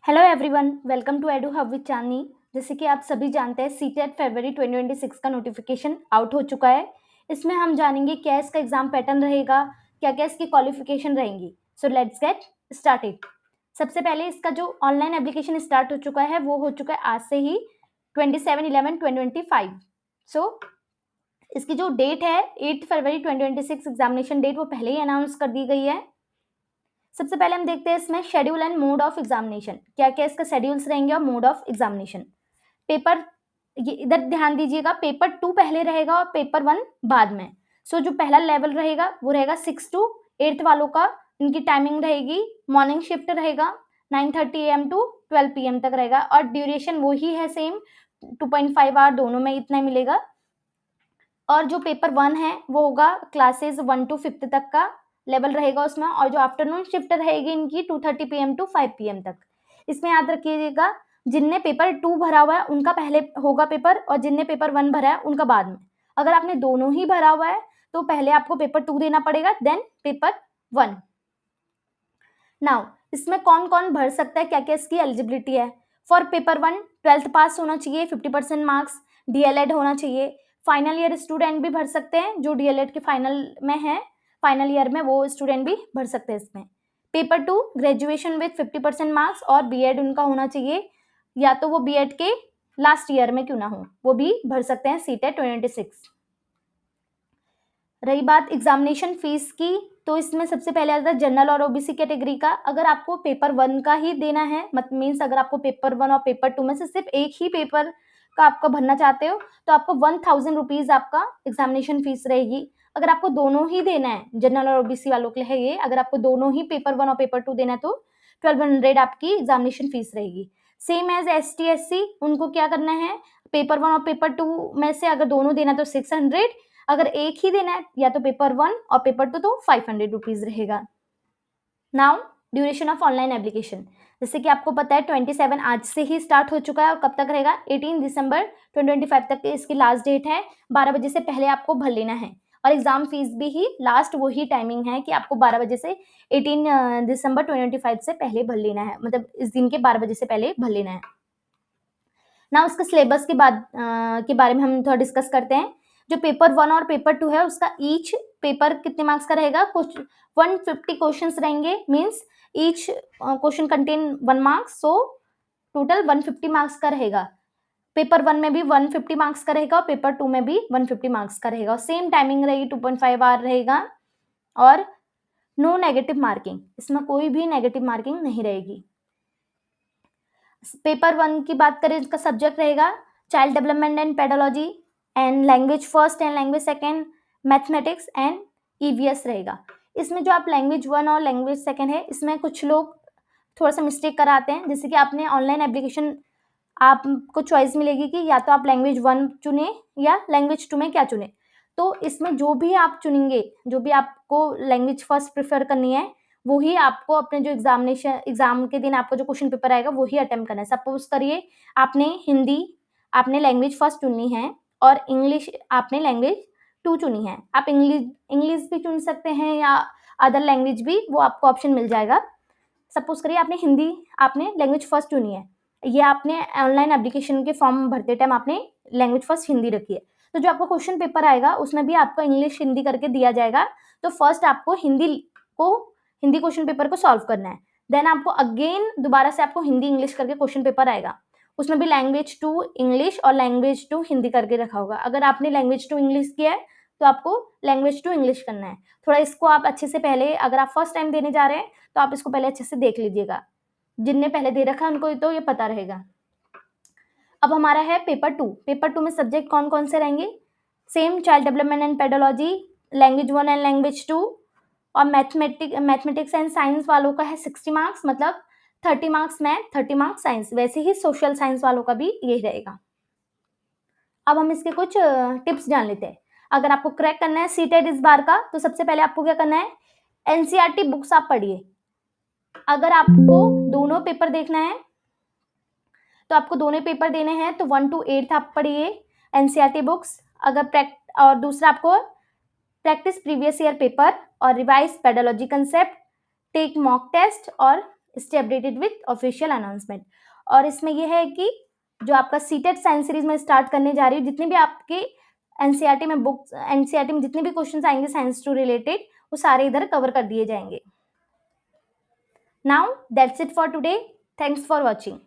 Hello everyone, welcome to Edu Hub with Chandni. जैसे कि आप सभी जानते हैं, सीटेट फरवरी 2026 का नोटिफिकेशन आउट हो चुका है। इसमें हम जानेंगे क्या इसका एग्जाम पैटर्न रहेगा, क्या क्या इसकी क्वालिफिकेशन रहेंगी। So let's get started. सबसे पहले इसका जो ऑनलाइन एप्लीकेशन स्टार्ट हो चुका है वो हो चुका है आज से ही 27/11/2025। सो इसकी जो डेट है 8 फरवरी 2026 एग्जामिनेशन डेट वो पहले ही अनाउंस कर दी गई है। सबसे पहले हम देखते हैं इसमें schedule and mode of examination, क्या क्या इसका शेड्यूल्स रहेंगे और मोड ऑफ एग्जामिनेशन। पेपर, ये इधर ध्यान दीजिएगा, पेपर 2 पहले रहेगा और पेपर 1 बाद में। सो जो पहला लेवल रहेगा वो रहेगा 6 to 8 वालों का। इनकी टाइमिंग रहेगी, मॉर्निंग शिफ्ट रहेगा 9:30 AM to 12 PM तक रहेगा और ड्यूरेशन वही है सेम, 2.5 आवर दोनों में इतना मिलेगा। और जो पेपर 1 है वो होगा क्लासेस 1 to 5 तक का लेवल रहेगा उसमें, और जो आफ्टरनून शिफ्ट रहेगी इनकी 2:30 PM to 5 PM तक। इसमें याद रखिएगा, जिनने पेपर 2 भरा हुआ है उनका पहले होगा पेपर और जिनने पेपर 1 भरा है उनका बाद में। अगर आपने दोनों ही भरा हुआ है तो पहले आपको पेपर 2 देना पड़ेगा, देन पेपर 1। नाउ इसमें कौन कौन भर सकता है, क्या क्या इसकी एलिजिबिलिटी है। फॉर पेपर 1 12th पास होना चाहिए, 50% मार्क्स, DLED होना चाहिए। फाइनल ईयर स्टूडेंट भी भर सकते हैं, जो DLED के फाइनल में है, फाइनल ईयर में वो स्टूडेंट भी भर सकते हैं इसमें। पेपर 2 ग्रेजुएशन विथ 50% मार्क्स और BEd उनका होना चाहिए, या तो वो BEd के लास्ट ईयर में क्यों ना हो, वो भी भर सकते हैं सीटेट 2026। रही बात एग्जामिनेशन फीस की, तो इसमें सबसे पहले आता है जनरल और OBC कैटेगरी का। अगर आपको पेपर 1 का ही देना है, मीन्स अगर आपको पेपर 1 और पेपर 2 में से सिर्फ एक ही पेपर का आपका भरना चाहते हो तो आपको 1000 रुपीज़ आपका एग्जामिनेशन फीस रहेगी। अगर आपको दोनों ही देना है, जनरल और OBC वालों के लिए है ये, अगर आपको दोनों ही पेपर 1 और पेपर 2 देना है तो 1200 आपकी एग्जामिनेशन फीस रहेगी। सेम एज ST SC, उनको क्या करना है, पेपर 1 और पेपर 2 में से अगर दोनों देना तो 600, अगर एक ही देना है या तो पेपर 1 और पेपर 2 तो 500 रुपीज़ रहेगा। Now duration of online application, जैसे कि आपको पता है 27 आज से ही स्टार्ट हो चुका है और कब तक रहेगा, 18 दिसंबर 2025 तक इसकी लास्ट डेट है। 12 बजे से पहले आपको भर लेना है और एग्जाम फीस भी ही लास्ट वही टाइमिंग है कि आपको 12 बजे से 18 दिसंबर 2025 से पहले भर लेना है, मतलब इस दिन के 12 बजे से पहले भर लेना है। ना उसके सिलेबस के बारे में हम थोड़ा डिस्कस करते हैं। जो पेपर 1 और पेपर 2 है उसका ईच पेपर कितने मार्क्स का रहेगा, कुछ 150 क्वेश्चंस रहेंगे, means each question contain 1 marks, so total 150 marks का रहेगा। पेपर 1 में भी 150 मार्क्स का रहेगा और पेपर 2 में भी 150 मार्क्स का रहेगा और सेम टाइमिंग रहेगी, 2.5 आवर रहेगा। और नो नेगेटिव मार्किंग, इसमें कोई भी नेगेटिव मार्किंग नहीं रहेगी। पेपर 1 की बात करें, इसका सब्जेक्ट रहेगा child development and pedology and language first and language second, mathematics and EVS रहेगा। इसमें जो आप लैंग्वेज 1 और लैंग्वेज सेकेंड है, इसमें कुछ लोग थोड़ा सा मिस्टेक कराते हैं। जैसे कि आपने ऑनलाइन एप्लीकेशन, आपको चॉइस मिलेगी कि या तो आप लैंग्वेज 1 चुने या लैंग्वेज 2 में क्या चुने। तो इसमें जो भी आप चुनेंगे, जो भी आपको लैंग्वेज फर्स्ट प्रेफर करनी है, वही आपको अपने जो एग्जाम के दिन आपको जो क्वेश्चन पेपर आएगा वही अटेम्प्ट करना है। सपोज करिए आपने लैंग्वेज फर्स्ट चुननी है और इंग्लिश आपने लैंग्वेज 2 चुनी है। आप इंग्लिश भी चुन सकते हैं या अदर लैंग्वेज भी, वो आपको ऑप्शन मिल जाएगा। सपोज करिए आपने लैंग्वेज फर्स्ट चुनी है, ये आपने ऑनलाइन एप्लीकेशन के फॉर्म भरते टाइम आपने लैंग्वेज फर्स्ट हिंदी रखी है, तो जो आपका क्वेश्चन पेपर आएगा उसमें भी आपको इंग्लिश हिंदी करके दिया जाएगा। तो फर्स्ट आपको हिंदी क्वेश्चन पेपर को सॉल्व करना है, देन आपको अगेन दोबारा से आपको हिंदी इंग्लिश करके क्वेश्चन पेपर आएगा, उसमें भी लैंग्वेज 2 इंग्लिश और लैंग्वेज 2 हिंदी करके रखा होगा। अगर आपने लैंग्वेज 2 इंग्लिश किया है तो आपको लैंग्वेज 2 इंग्लिश करना है। थोड़ा इसको आप अच्छे से पहले, अगर आप फर्स्ट टाइम देने जा रहे हैं तो आप इसको पहले अच्छे से देख लीजिएगा, जिनने पहले दे रखा है उनको तो ये पता रहेगा। अब हमारा है पेपर 2। पेपर 2 में सब्जेक्ट कौन कौन से रहेंगे, same child development and pedology, language 1 and language 2, और मैथमेटिक्स एंड साइंस वालों का है 60 मार्क्स, मतलब 30 मार्क्स मैथ, 30 मार्क्स साइंस। वैसे ही सोशल साइंस वालों का भी यही रहेगा। अब हम इसके कुछ टिप्स जान लेते हैं। अगर आपको क्रैक करना है सीटेट इस बार का, तो सबसे पहले आपको क्या करना है, NCERT बुक्स आप पढ़िए। अगर आपको दोनों पेपर देखना है तो आपको दोनों पेपर देने हैं तो 1 to 8 आप पढ़िए NCERT बुक्स। और दूसरा आपको प्रैक्टिस प्रीवियस ईयर पेपर और revise pedology concept, take mock test और stay updated with official announcement. और इसमें यह है कि जो आपका सीटेट साइंस सीरीज में स्टार्ट करने जा रही हूँ, जितनी भी आपकी एनसीईआरटी में बुक्स, एनसीईआरटी में जितने भी क्वेश्चंस आएंगे साइंस टू रिलेटेड, वो सारे इधर कवर कर दिए जाएंगे। Now that's it for today, thanks for watching.